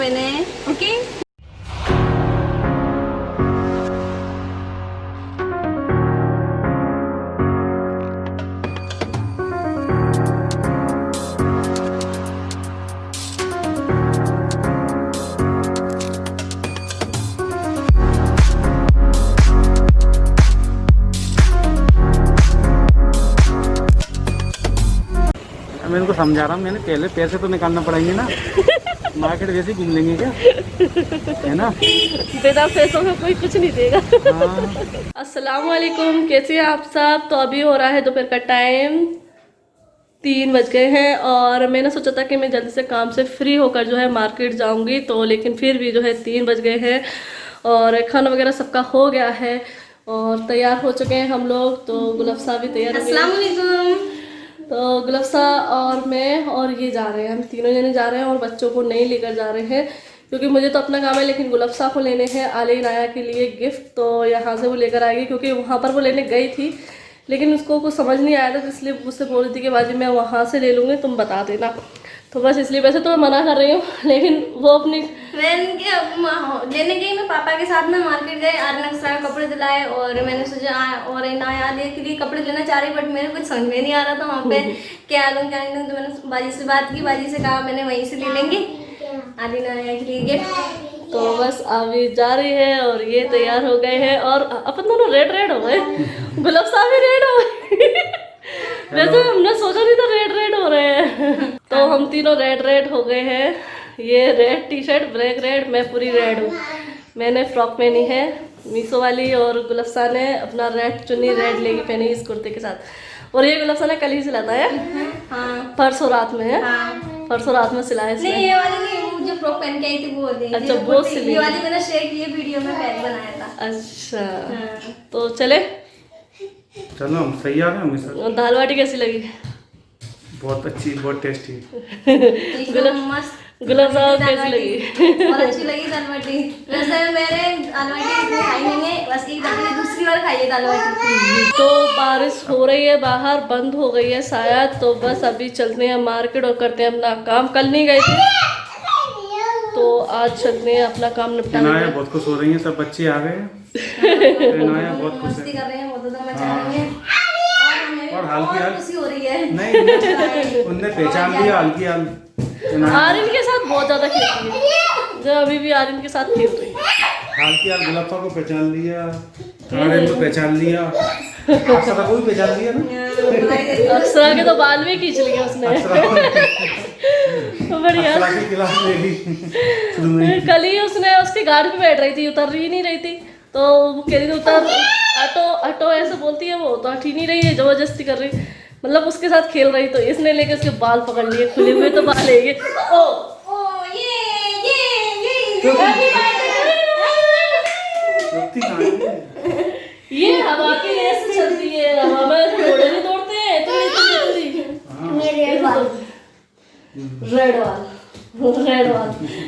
मैंने। ओके मैं इनको समझा रहा हूँ, मैंने पहले पैसे तो निकालना पड़ेंगे ना। मार्केट वैसे ही घूम लेंगे क्या, है ना। बिना पैसों में कोई कुछ नहीं देगा। हाँ। अस्सलाम वालेकुम, कैसे हैं आप सब। तो अभी हो रहा है दोपहर का टाइम, 3 बज गए हैं और मैंने सोचा था कि मैं जल्दी से काम से फ्री होकर जो है मार्केट जाऊंगी, तो लेकिन फिर भी जो है 3 बज गए हैं और खाना वगैरह सबका हो गया है और तैयार हो चुके हैं हम लोग। तो गुलफ्सा भी तैयार हो अस्सलाम गई। वालेकुम। तो गुलफ्सा और मैं और ये जा रहे हैं, हम तीनों जने जा रहे हैं और बच्चों को नहीं लेकर जा रहे हैं क्योंकि मुझे तो अपना काम है, लेकिन गुलफ्सा को लेने हैं आलिन आया के लिए गिफ्ट। तो यहाँ से वो लेकर आएगी क्योंकि वहाँ पर वो लेने गई थी लेकिन उसको कुछ समझ नहीं आया था, तो इसलिए मुझसे बोल रही थी कि बाजी मैं वहाँ से ले लूँगी, तुम बता देना। तो बस इसलिए, वैसे तो मैं मना कर रही हूँ लेकिन वो अपनी लेने गई मैं पापा के साथ में मार्केट गए, आर्यन सारे कपड़े दिलाए और मैंने सोचा और नया के लिए कपड़े लेना चाह रही, बट मेरे कुछ समझ में नहीं आ रहा था वहाँ पे क्या लूँ क्या नहीं लूँ। तो मैंने बाजी से बात की, बाजी से कहा मैंने वहीं से ले लेंगे आर्यन आया के लिए गिफ्ट। तो बस अभी जा रही है और ये तैयार हो गए हैं और अपन दोनों रेड हो गए। गुलफ्सा भी रेड हो गए। वैसे हमने सोचा नहीं था रेड हो रहे हैं। तो हम तीनों रेड हो गए हैं। ये red T shirt, black red, मैं पूरी रेड हूँ। मैंने फ्रॉक पहनी है मीशो वाली और गुलफ्सा ने अपना रेड चुन्नी रेड लेगी पहनी इस कुर्ते के साथ। और ये गुलफ्सा ने कल ही सिलाता है। हाँ परसों रात में है। हाँ। परसों रात में सिलाया इसने। नहीं ये वाली नहीं, वो जो फ्रॉक पहन के आई थी वो वाली। अच्छा, वो सिली। ये वाली मैंने शेयर की वीडियो में पहले बनाया था। अच्छा हाँ। तो चले, चलो हम सही आ गए हमेशा। दाल बाटी कैसी लगी। बहुत अच्छी, बहुत टेस्टी। एकदम मस्त। गुलाब जामुन दाल कैसी बाटी। लगी। बहुत अच्छी लगी दाल बाटी। वैसे मैंने दाल बाटी इतनी खाई नहीं है, बस एक दफे दूसरी बार खाई है दाल बाटी। तो बारिश हो रही है बाहर, बंद हो गई है शायद, तो बस अभी चलते हैं मार्केट और करते हैं अपना काम। कल नहीं गए थे तो आज चलते हैं अपना काम निपटा इनाया लेंगे। बहुत खुश हो रही है, सब बच्चे आ गए हैं। इनाया बहुत खुश मस्ती है। कर रहे हैं, बहुत ज्यादा मचा रही है और हाल की और हाल खुशी हो रही है। नहीं, उनने पहचान लिया हाल की हाल। आर्यन के साथ बहुत ज्यादा खेलती है, जो अभी भी आर्यन के साथ खेल रही है। हाल की हाल गुलाबा को पहचान लिया, आर्यन को पहचान लिया, अक्षरा को भी पहचान लिया ना। अक्षरा के तो बाल भी खींच लिए उसने। बढ़िया। अक्षरा की क्लास ले ली शुरू में। कल ही उसने उसकी गाड़ी पे बैठ रही थी, उतर ही नहीं रही थी, तो वो कह रही थी उतर, हटो हटो ऐसे बोलती है, वो तो हट ही नहीं रही है, जबरदस्ती कर रही, मतलब उसके साथ खेल रही। तो इसने लेके उसके बाल पकड़ लिए, खुले हुए तो बाल है ये। ओ ये हवा की रेस चलती है, हवा में घोड़े नहीं दौड़ते हैं, रेड वाल,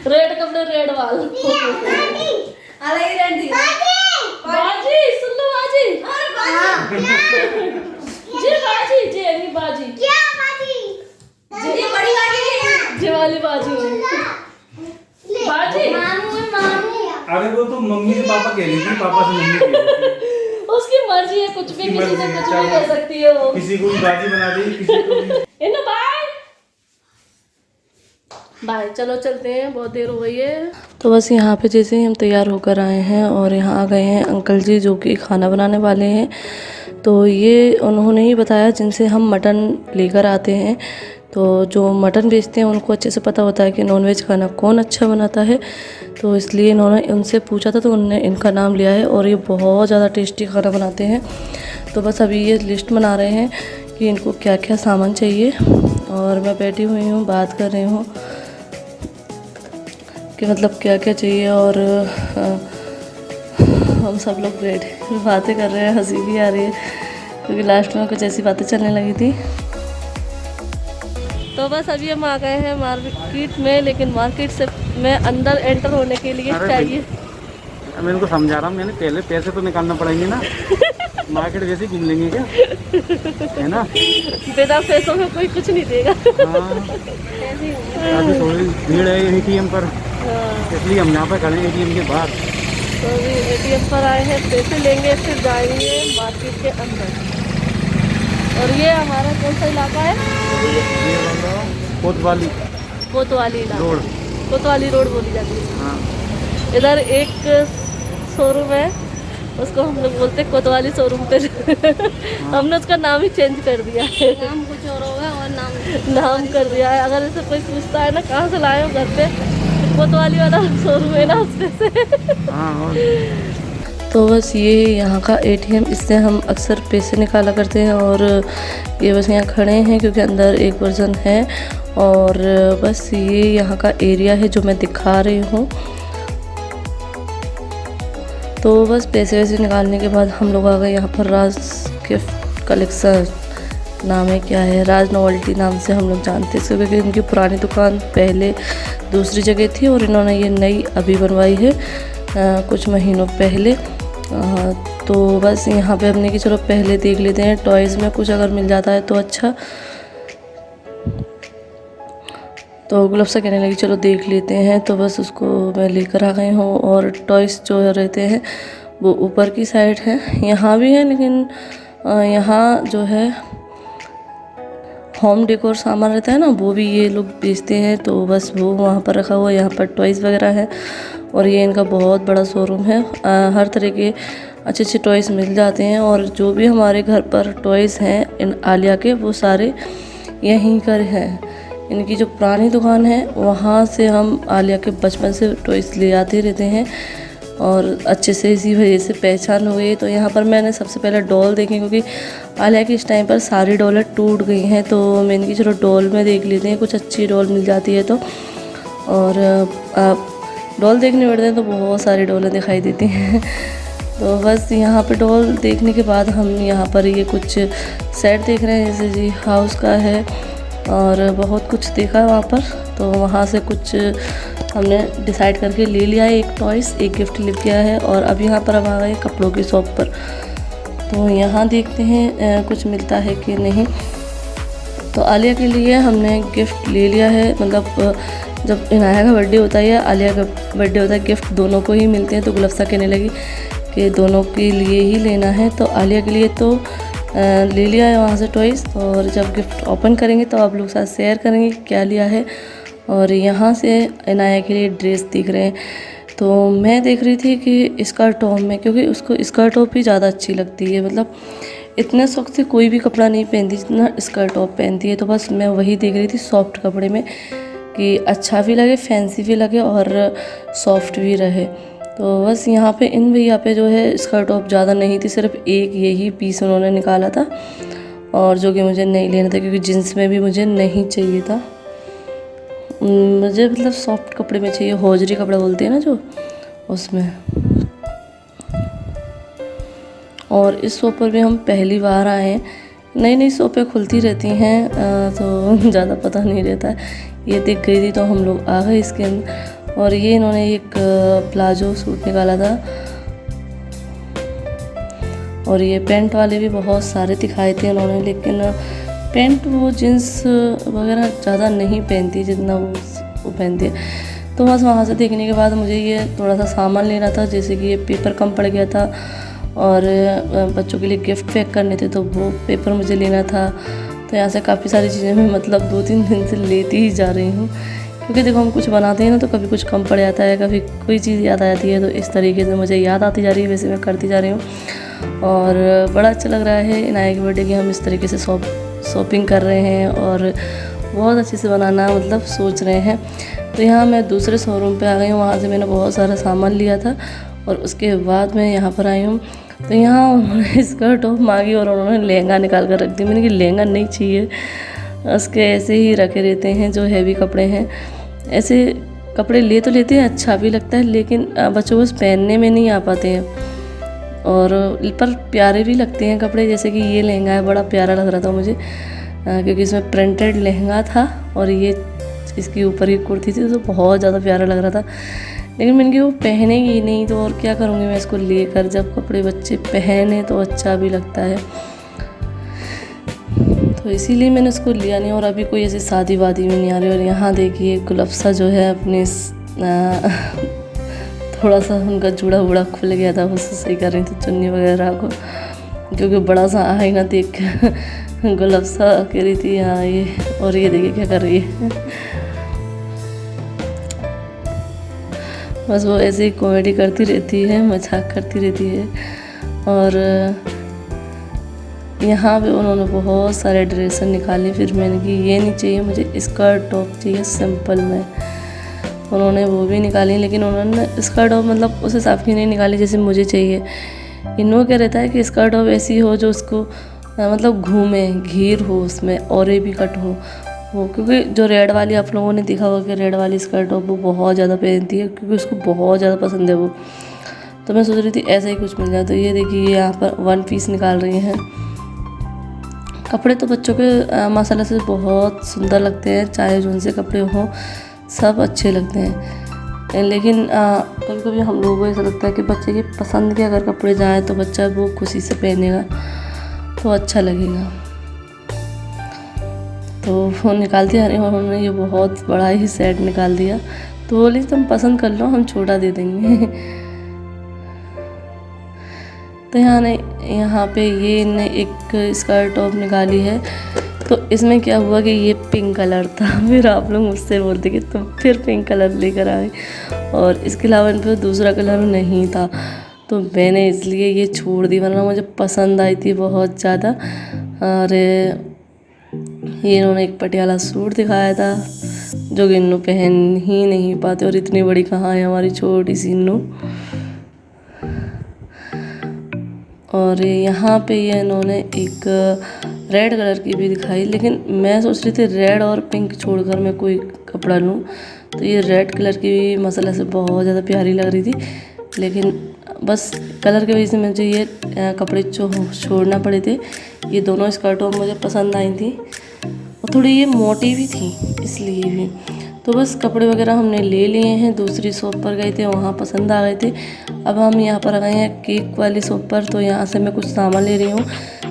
रेड कपड़े, रेड वाल। अलग ही रेड दिया। बाजी सुन लो, बाजी जी, बाजी जी, अभी बाजी क्या बाजी? ये बड़ी बाजी है। जी वाली बाजी बाजी। अरे वो तो मम्मी से पापा कह रही थी, पापा से मम्मी कह रही थी। उसकी मर्जी है, कुछ भी उसकी किसी से मर्जी है, कुछ भी चाहे कर सकती है वो। किसी को भी बाजी बना देगी, किसी को भी। इन्नो बाय, चलो चलते हैं, बहुत देर हो गई है। तो बस यहाँ पे जैसे ही हम तैयार होकर आए हैं और यहाँ आ गए हैं अंकल जी जो कि खाना बनाने वाले हैं। तो ये उन्होंने ही बताया जिनसे हम मटन लेकर आते हैं, तो जो मटन बेचते हैं उनको अच्छे से पता होता है कि नॉनवेज खाना कौन अच्छा बनाता है, तो इसलिए इन्होंने उनसे पूछा था तो उन्होंने इनका नाम लिया है और ये बहुत ज़्यादा टेस्टी खाना बनाते हैं। तो बस अभी ये लिस्ट बना रहे हैं कि इनको क्या क्या सामान चाहिए और मैं बैठी हुई हूँ, बात कर रही हूँ कि मतलब क्या क्या चाहिए। और हम सब लोग बैठे बातें कर रहे हैं, हंसी भी आ रही है क्योंकि लास्ट में कुछ ऐसी बातें चलने लगी थी। तो बस अभी हम आ गए हैं मार्केट में, लेकिन मार्केट से मैं अंदर एंटर होने के लिए चाहिए। मैं इनको समझा रहा हूँ, मैंने पहले पैसे तो निकालना पड़ेंगे ना। मार्केट वैसे ही घूम लेंगे क्या, है ना। बिना पैसों में कोई कुछ नहीं देगा। हाँ, अभी थोड़ी भीड़ है एटीएम पर, हाँ। इसलिए हम यहाँ पे खड़े हैं ATM के बाहर। तो अभी ATM पर आए हैं, पैसे लेंगे फिर जाएंगे मार्केट के अंदर। और ये हमारा कौन सा इलाका है? ये वाला कोतवाली कोतवाली इलाका, रोड। कोतवाली रोड बोली जाती है। हाँ। इधर एक शोरूम है, उसको हम लोग बोलते हैं कोतवाली शोरूम पे। हमने उसका नाम ही चेंज कर दिया है, नाम कुछ और होगा और नाम कर दिया है। अगर ऐसे कोई पूछता है ना कहाँ से लाए हो घर पे, तो कोतवाली वाला शोरूम है ना, उसमें से। हाँ और तो बस ये यहाँ का ATM, इससे हम अक्सर पैसे निकाला करते हैं। और ये बस यहाँ खड़े हैं क्योंकि अंदर एक पर्सन है। और बस ये यहाँ का एरिया है जो मैं दिखा रही हूँ। तो बस पैसे वैसे निकालने के बाद हम लोग आ गए यहाँ पर राज गिफ्ट कलेक्शन नाम है, क्या है, राज नोवेल्टी नाम से हम लोग जानते हैं क्योंकि इनकी पुरानी दुकान पहले दूसरी जगह थी और इन्होंने ये नई अभी बनवाई है कुछ महीनों पहले। तो बस यहाँ पे हमने कि चलो पहले देख लेते हैं टॉयज़ में कुछ अगर मिल जाता है तो अच्छा। तो गुलफ्सा कहने लगी चलो देख लेते हैं, तो बस उसको मैं लेकर आ गई हूँ। और टॉयज़ जो रहते हैं वो ऊपर की साइड है, यहाँ भी है लेकिन यहाँ जो है होम डेकोर सामान रहता है ना वो भी ये लोग बेचते हैं, तो बस वो वहाँ पर रखा हुआ है। यहाँ पर टॉयज़ वगैरह है और ये इनका बहुत बड़ा शोरूम है। हर तरह के अच्छे अच्छे टॉयज़ मिल जाते हैं। और जो भी हमारे घर पर टॉयज़ हैं इन आलिया के वो सारे यहीं कर हैं। इनकी जो पुरानी दुकान है वहाँ से हम आलिया के बचपन से टॉयज़ ले आते रहते हैं और अच्छे से इसी वजह से पहचान हो गई। तो यहाँ पर मैंने सबसे पहले डॉल देखी क्योंकि आलिया की इस टाइम पर सारी डॉलें टूट गई हैं, तो मैंने की चलो डॉल में देख लेते हैं, कुछ अच्छी डॉल मिल जाती है तो। और डॉल देखने बैठते हैं तो बहुत सारी डॉलें दिखाई देती हैं। तो बस यहाँ पे डॉल देखने के बाद हम यहाँ पर ये कुछ सेट देख रहे हैं, जैसे जी हाउस का है और बहुत कुछ देखा है वहाँ पर। तो वहाँ से कुछ हमने डिसाइड करके ले लिया है, एक टॉयज़ एक गिफ्ट ले लिया है। और अब यहाँ पर हम आ गए कपड़ों की शॉप पर, तो यहाँ देखते हैं कुछ मिलता है कि नहीं। तो आलिया के लिए हमने गिफ्ट ले लिया है, मतलब जब इनाया का बर्थडे होता है या आलिया का बर्थडे होता है गिफ्ट दोनों को ही मिलते हैं। तो गुलफ्सा कहने लगी कि दोनों के लिए ही लेना है, तो आलिया के लिए तो ले लिया है वहाँ से टॉयज़। और जब गिफ्ट ओपन करेंगे तो आप लोग साथ शेयर करेंगे क्या लिया है। और यहाँ से इनाया के लिए ड्रेस दिख रहे हैं, तो मैं देख रही थी कि स्कर्ट टॉप में, क्योंकि उसको स्कर्ट टॉप ही ज़्यादा अच्छी लगती है, मतलब इतने शौक से कोई भी कपड़ा नहीं पहनती जितना स्कर्ट टॉप पहनती है। तो बस मैं वही देख रही थी सॉफ्ट कपड़े में कि अच्छा भी लगे, फैंसी भी लगे और सॉफ्ट भी रहे। तो बस यहाँ पे इन भैया पे जो है स्कर्ट टॉप ज़्यादा नहीं थी, सिर्फ एक यही पीस उन्होंने निकाला था और जो कि मुझे नहीं लेना था क्योंकि जींस में भी मुझे नहीं चाहिए था। मुझे मतलब सॉफ्ट कपड़े में चाहिए, हौजरी कपड़ा बोलते हैं ना जो, उसमें। और इस शॉप पर भी हम पहली बार आए हैं, नई नई शॉपें खुलती रहती हैं तो ज़्यादा पता नहीं रहता है। ये दिख गई थी तो हम लोग आ गए इसके अंदर। और ये इन्होंने एक प्लाजो सूट निकाला था और ये पेंट वाले भी बहुत सारे दिखाए थे उन्होंने, लेकिन पेंट वो जीन्स वगैरह ज़्यादा नहीं पहनती जितना वो पहनती है। तो बस वहाँ से देखने के बाद मुझे ये थोड़ा सा सामान लेना था, जैसे कि ये पेपर कम पड़ गया था और बच्चों के लिए गिफ्ट पैक करने थे तो वो पेपर मुझे लेना था। तो यहाँ से काफ़ी सारी चीज़ें मैं मतलब 2-3 दिन से लेती ही जा रही हूँ, क्योंकि देखो हम कुछ बनाते हैं ना तो कभी कुछ कम पड़ जाता है, कभी कोई चीज़ याद आ जाती है, तो इस तरीके से मुझे याद आती जा रही है, वैसे मैं करती जा रही हूँ। और बड़ा अच्छा लग रहा है इनाया के बर्थडे की हम इस तरीके से शॉपिंग कर रहे हैं और बहुत अच्छे से बनाना मतलब सोच रहे हैं। तो यहाँ मैं दूसरे शोरूम पे आ गई हूँ, वहाँ से मैंने बहुत सारा सामान लिया था और उसके बाद मैं यहाँ पर आई हूँ। तो यहाँ उन्होंने स्कर्ट टॉप मांगी और उन्होंने लहंगा निकाल कर रख दी। मैंने कि लहंगा नहीं चाहिए, उसके ऐसे ही रखे रहते हैं जो हैवी कपड़े हैं। ऐसे कपड़े ले तो लेते हैं, अच्छा भी लगता है, लेकिन बच्चों को पहनने में नहीं आ पाते हैं और पर प्यारे भी लगते हैं कपड़े। जैसे कि ये लहंगा है, बड़ा प्यारा लग रहा था मुझे क्योंकि इसमें प्रिंटेड लहंगा था और ये इसके ऊपर ही कुर्ती थी तो बहुत ज़्यादा प्यारा लग रहा था। लेकिन मैंने कि वो पहनेगी नहीं तो और क्या करूँगी मैं इसको लेकर, जब कपड़े बच्चे पहने तो अच्छा भी लगता है, तो इसीलिए मैंने उसको लिया नहीं। और अभी कोई ऐसी शादी वादी में नहीं आ रही। और यहाँ देखिए गुलफ्सा जो है अपनी थोड़ा सा उनका जूड़ा वूड़ा खुल गया था, उससे सही कर रही थी चुन्नी वगैरह को, क्योंकि बड़ा सा आ ही ना देख के गुलाब सा कह रही थी हाँ ये, और ये देखिए क्या कर रही है। बस वो ऐसे ही कॉमेडी करती रहती है, मजाक करती रहती है। और यहाँ पे उन्होंने बहुत सारे ड्रेसें निकाली, फिर मैंने कि ये नहीं चाहिए मुझे, स्कर्ट टॉप चाहिए सिंपल में। उन्होंने वो भी निकाली, लेकिन उन्होंने स्कर्ट टॉप मतलब उस हिसाब की नहीं निकाली जैसे मुझे चाहिए। इनको क्या रहता है कि स्कर्ट टॉप ऐसी हो जो उसको मतलब घूमे, घेर हो, उसमें और भी कट हो वो, क्योंकि जो रेड वाली आप लोगों ने देखा होगा कि रेड वाली स्कर्ट टॉप वो बहुत ज़्यादा पहनती है, क्योंकि उसको बहुत ज़्यादा पसंद है वो। तो मैं सोच रही थी ऐसा ही कुछ मिल जाए। तो ये देखिए यहाँ पर 1 पीस निकाल रही हैं। कपड़े तो बच्चों के माशाल्लाह से बहुत सुंदर लगते हैं, चाहे जो उनसे कपड़े हों सब अच्छे लगते हैं। लेकिन कभी कभी हम लोगों को ऐसा लगता है कि बच्चे की पसंद के अगर कपड़े जाएँ तो बच्चा वो खुशी से पहनेगा तो अच्छा लगेगा। तो वो निकालती आ रही हूँ, उन्होंने ये बहुत बड़ा ही सेट निकाल दिया। तो बोली तुम पसंद कर लो, हम छोटा दे देंगे। तो यहाँ पे ये इनने एक स्कर्ट टॉप निकाली है। तो इसमें क्या हुआ कि ये पिंक कलर था, फिर आप लोग मुझसे बोलते कि तुम फिर पिंक कलर लेकर आए, और इसके अलावा इन पर दूसरा कलर नहीं था। तो मैंने इसलिए ये छोड़ दी, वरना मुझे पसंद आई थी बहुत ज़्यादा। और ये इन्होंने एक पटियाला सूट दिखाया था जो कि इन्नू पहन ही नहीं पाते, और इतनी बड़ी कहाँ है हमारी छोटी सी इन्नू। और यहाँ पे ये इन्होंने एक रेड कलर की भी दिखाई, लेकिन मैं सोच रही थी रेड और पिंक छोड़कर मैं कोई कपड़ा लूँ। तो ये रेड कलर की भी मसाला से बहुत ज़्यादा प्यारी लग रही थी, लेकिन बस कलर की वजह से मुझे ये कपड़े छोड़ना पड़े थे। ये दोनों स्कर्टों मुझे पसंद आई थी, और थोड़ी ये मोटी भी थी इसलिए भी। तो बस कपड़े वगैरह हमने ले लिए हैं, दूसरी शॉप पर गए थे, वहाँ पसंद आ गए थे। अब हम यहाँ पर आ गए हैं केक वाली शॉप पर। तो यहाँ से मैं कुछ सामान ले रही हूँ,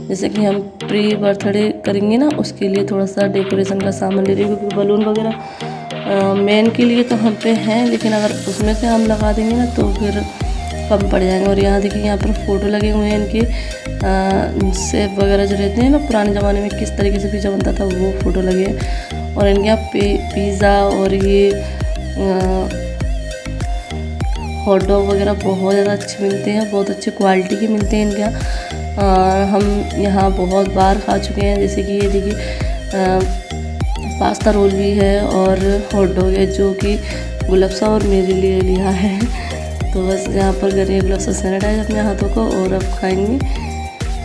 जैसे कि हम प्री बर्थडे करेंगे ना, उसके लिए थोड़ा सा डेकोरेशन का सामान ले रही हूँ, क्योंकि बलून वगैरह मेन के लिए तो हम पे हैं, लेकिन अगर उसमें से हम लगा देंगे ना तो फिर कम पड़ जाएंगे। और यहाँ देखिए यहाँ पर फ़ोटो लगे हुए हैं इनके सेब वगैरह जो रहते हैं ना, पुराने ज़माने में किस तरीके से पिज़्ज़ा बनता था वो फ़ोटो लगे हैं। और इनके यहाँ पिज़्ज़ा और ये हॉट डॉग वगैरह बहुत ज़्यादा अच्छे मिलते हैं, बहुत अच्छे क्वालिटी के मिलते हैं इनके यहाँ। हम यहाँ बहुत बार खा चुके हैं, जैसे कि ये देखिए पास्ता रोल भी है और हॉट डॉग है, जो कि गुलाबसा और मेरे लिए लिया है। तो बस यहाँ पर करिए गुलाबसा सैनिटाइज अपने हाथों को, और अब खाएंगे।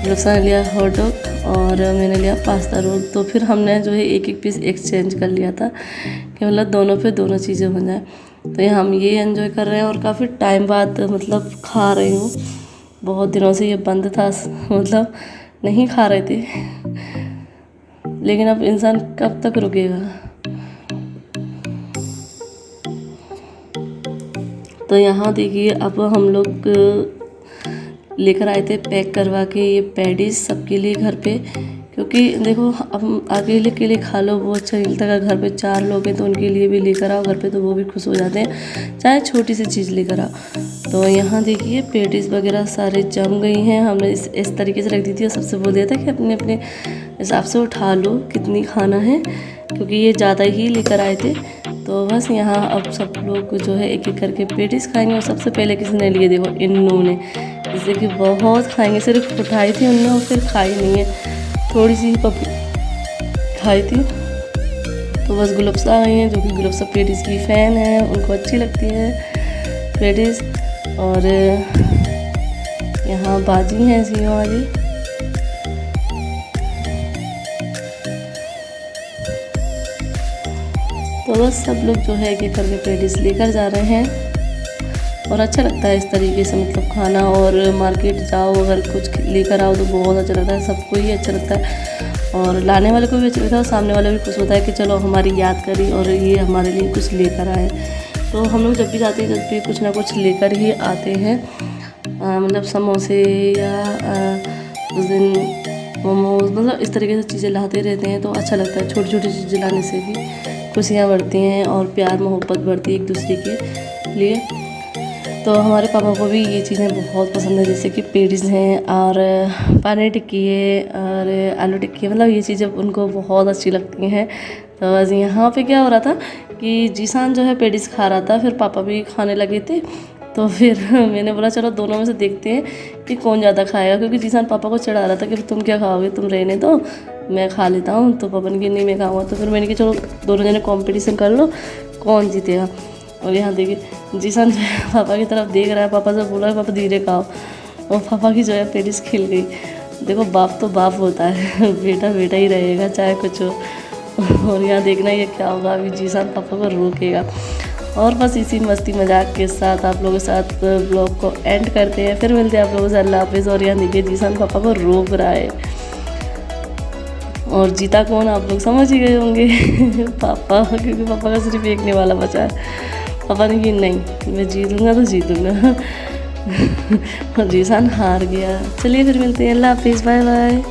गुलाबसा ने लिया हॉट डॉग और मैंने लिया पास्ता रोल। तो फिर हमने जो है एक एक पीस एक्सचेंज कर लिया था कि मतलब दोनों पे दोनों चीज़ें हो जाए। तो ये हम ये एंजॉय कर रहे हैं, और काफ़ी टाइम बाद मतलब खा रही हूँ। बहुत दिनों से ये बंद था, मतलब नहीं खा रहे थे, लेकिन अब इंसान कब तक रुकेगा। तो यहाँ देखिए अब हम लोग लेकर आए थे पैक करवा के ये पैडीज सबके लिए घर पे, क्योंकि देखो अब अकेले के लिए खा लो वो अच्छा नहीं लगता। अगर घर पे 4 लोग हैं तो उनके लिए भी लेकर आओ घर पे, तो वो भी खुश हो जाते हैं, चाहे छोटी सी चीज़ लेकर आओ। तो यहाँ देखिए पैडीज वगैरह सारे जम गई हैं, हमने इस तरीके से रख दी थी, और सबसे बोल दिया था कि अपने अपने हिसाब से उठा लो कितनी खाना है, क्योंकि ये ज़्यादा ही लेकर आए थे। तो बस यहाँ अब सब लोग जो है एक एक करके पैटीज खाएंगे। और सबसे पहले किसने लिए देखो इन्नू ने, जैसे कि बहुत खाएंगे, सिर्फ उठाई थी उन्होंने और फिर खाई नहीं है, थोड़ी सी पपड़ी खाई थी। तो बस गुलाबसा आ गई हैं, जो कि गुलाबसा पैटीज की फ़ैन है, उनको अच्छी लगती है पैटीज। और यहाँ बाजी हैं सीओ वाली। तो बस सब लोग जो है एक करके पैटीज लेकर जा रहे हैं, और अच्छा लगता है इस तरीके से मतलब खाना। और मार्केट जाओ अगर कुछ लेकर आओ तो बहुत अच्छा लगता है, सबको ही अच्छा लगता है, और लाने वाले को भी अच्छा लगता है, और सामने वाला भी खुश होता है कि चलो हमारी याद करी और ये हमारे लिए कुछ लेकर आए। तो हम लोग जब भी जाते हैं जब भी कुछ ना कुछ लेकर ही आते हैं, मतलब समोसे या उस दिन मोमोज, मतलब इस तरीके से चीज़ें लाते रहते हैं, तो अच्छा लगता है। छोटी छोटी चीज़ें लाने से भी खुशियाँ बढ़ती हैं और प्यार मोहब्बत बढ़ती है एक दूसरे के लिए। तो हमारे पापा को भी ये चीज़ें बहुत पसंद है, जैसे कि पेड़ीज हैं और पनीर टिक्की है और आलू टिक्की, मतलब ये चीज़ें उनको बहुत अच्छी लगती हैं। तो बस यहाँ पे क्या हो रहा था कि जीसान जो है पेड़ीज खा रहा था, फिर पापा भी खाने लगे थे। तो फिर मैंने बोला चलो दोनों में से देखते हैं कि कौन ज़्यादा खाएगा, क्योंकि जीसान पापा को चढ़ा रहा था कि तुम क्या खाओगे, तुम रहने दो मैं खा लेता हूँ। तो पापा ने कहा नहीं मैं खाऊंगा। तो फिर मैंने कहा चलो दोनों जने कंपटीशन कर लो कौन जीतेगा। और यहाँ देखिए जीसान जो है पापा की तरफ देख रहा है, पापा से बोला पापा धीरे खाओ, और पापा की जो है पेड़ीज खिल गई। देखो बाप तो बाप होता है, बेटा बेटा ही रहेगा चाहे कुछ हो। और यहाँ देखना ये क्या होगा, अभी जीसान पापा को रोकेगा। और बस इसी मस्ती मजाक के साथ आप लोगों के साथ ब्लॉग को एंड करते हैं, फिर मिलते हैं आप लोगों से, अल्लाह हाफिज़। और यहाँ देखिए जीसान पापा को रोक रहा है, और जीता कौन आप लोग समझ ही गए होंगे पापा, क्योंकि पापा का सिर्फ एक निवाला बचा है। पापा ने कि नहीं मैं जीतूँगा तो जीतूँगा और जीसान हार गया। चलिए फिर मिलते हैं, अल्लाह हाफिज़, बाय बाय।